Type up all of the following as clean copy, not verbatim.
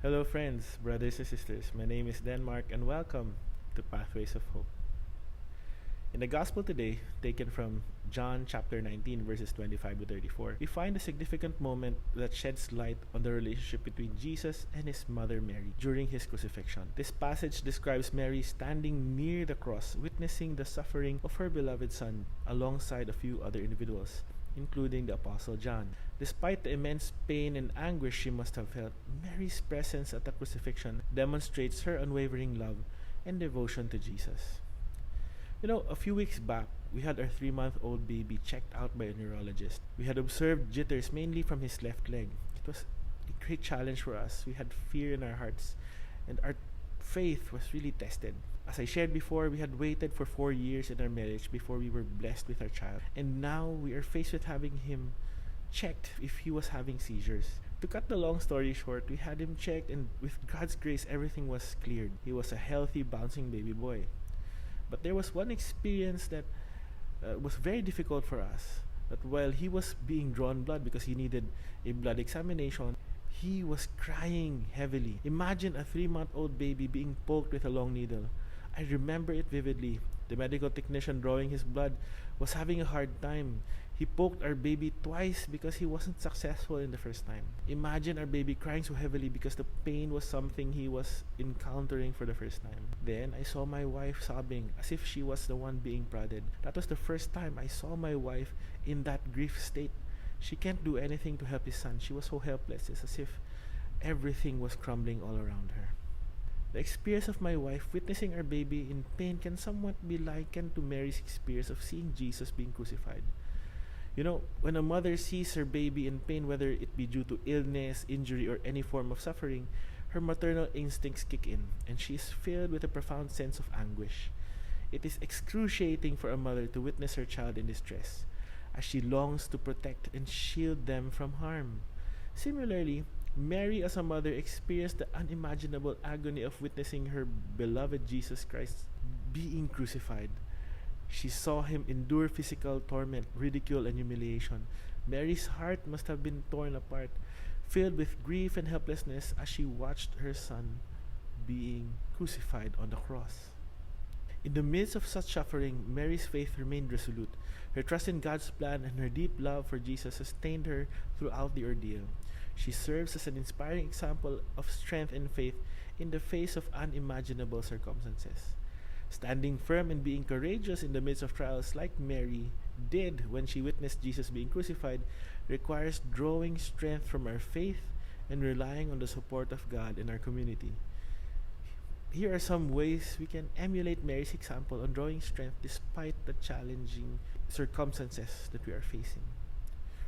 Hello, friends, brothers and sisters. My name is Denmark, and welcome to Pathways of Hope. In the Gospel today, taken from John chapter 19, verses 25 to 34, we find a significant moment that sheds light on the relationship between Jesus and his mother Mary during his crucifixion. This passage describes Mary standing near the cross, witnessing the suffering of her beloved Son alongside a few other individuals, including the Apostle John. Despite the immense pain and anguish she must have felt, Mary's presence at the crucifixion demonstrates her unwavering love and devotion to Jesus. A few weeks back, we had our 3-month-old baby checked out by a neurologist. We had observed jitters mainly from his left leg. It was a great challenge for us. We had fear in our hearts, and our faith was really tested. As I shared before, we had waited for 4 years in our marriage before we were blessed with our child. And now we are faced with having him checked if he was having seizures. To cut the long story short, we had him checked, and with God's grace, everything was cleared. He was a healthy, bouncing baby boy. But there was one experience that was very difficult for us. That while he was being drawn blood because he needed a blood examination, he was crying heavily. Imagine a 3-month-old baby being poked with a long needle. I remember it vividly. The medical technician drawing his blood was having a hard time. He poked our baby twice because he wasn't successful in the first time. Imagine our baby crying so heavily because the pain was something he was encountering for the first time. Then I saw my wife sobbing as if she was the one being prodded. That was the first time I saw my wife in that grief state. She can't do anything to help his son. She was so helpless. It's as if everything was crumbling all around her. The experience of my wife witnessing our baby in pain can somewhat be likened to Mary's experience of seeing Jesus being crucified. When a mother sees her baby in pain, whether it be due to illness, injury, or any form of suffering, her maternal instincts kick in, and she is filled with a profound sense of anguish. It is excruciating for a mother to witness her child in distress, as she longs to protect and shield them from harm. Similarly, Mary as a mother experienced the unimaginable agony of witnessing her beloved Jesus Christ being crucified. She saw him endure physical torment, ridicule, and humiliation. Mary's heart must have been torn apart, filled with grief and helplessness as she watched her son being crucified on the cross. In the midst of such suffering, Mary's faith remained resolute. Her trust in God's plan and her deep love for Jesus sustained her throughout the ordeal. She serves as an inspiring example of strength and faith in the face of unimaginable circumstances. Standing firm and being courageous in the midst of trials like Mary did when she witnessed Jesus being crucified requires drawing strength from our faith and relying on the support of God in our community. Here are some ways we can emulate Mary's example on drawing strength despite the challenging circumstances that we are facing.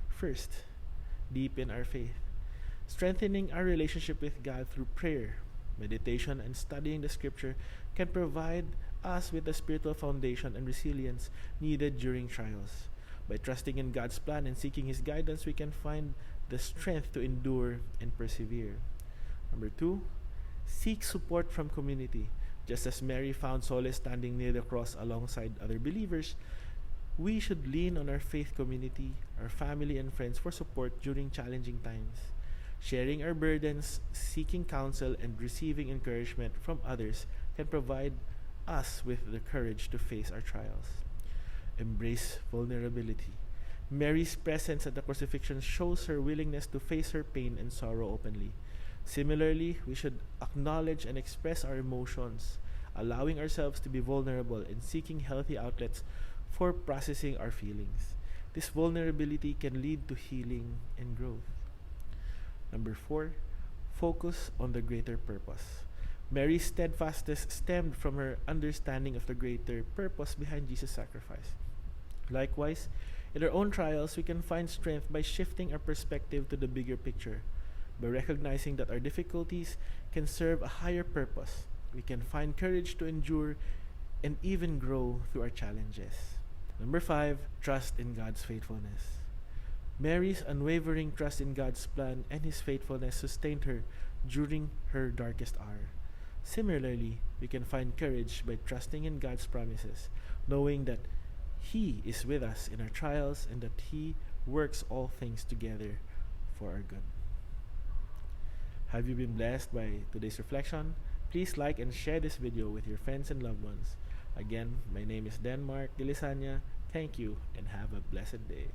First, deepen our faith. Strengthening our relationship with God through prayer, meditation, and studying the scripture can provide us with the spiritual foundation and resilience needed during trials. By trusting in God's plan and seeking His guidance, we can find the strength to endure and persevere. Number 2, seek support from community. Just as Mary found solace standing near the cross alongside other believers, we should lean on our faith community, our family and friends for support during challenging times. Sharing our burdens, seeking counsel, and receiving encouragement from others can provide us with the courage to face our trials. Embrace vulnerability. Mary's presence at the crucifixion shows her willingness to face her pain and sorrow openly. Similarly, we should acknowledge and express our emotions, allowing ourselves to be vulnerable and seeking healthy outlets for processing our feelings. This vulnerability can lead to healing and growth. Number 4, focus on the greater purpose. Mary's steadfastness stemmed from her understanding of the greater purpose behind Jesus' sacrifice. Likewise, in our own trials, we can find strength by shifting our perspective to the bigger picture. By recognizing that our difficulties can serve a higher purpose, we can find courage to endure and even grow through our challenges. Number 5, trust in God's faithfulness. Mary's unwavering trust in God's plan and His faithfulness sustained her during her darkest hour. Similarly, we can find courage by trusting in God's promises, knowing that He is with us in our trials and that He works all things together for our good. Have you been blessed by today's reflection? Please like and share this video with your friends and loved ones. Again, my name is Denmark Dilisanya. Thank you and have a blessed day.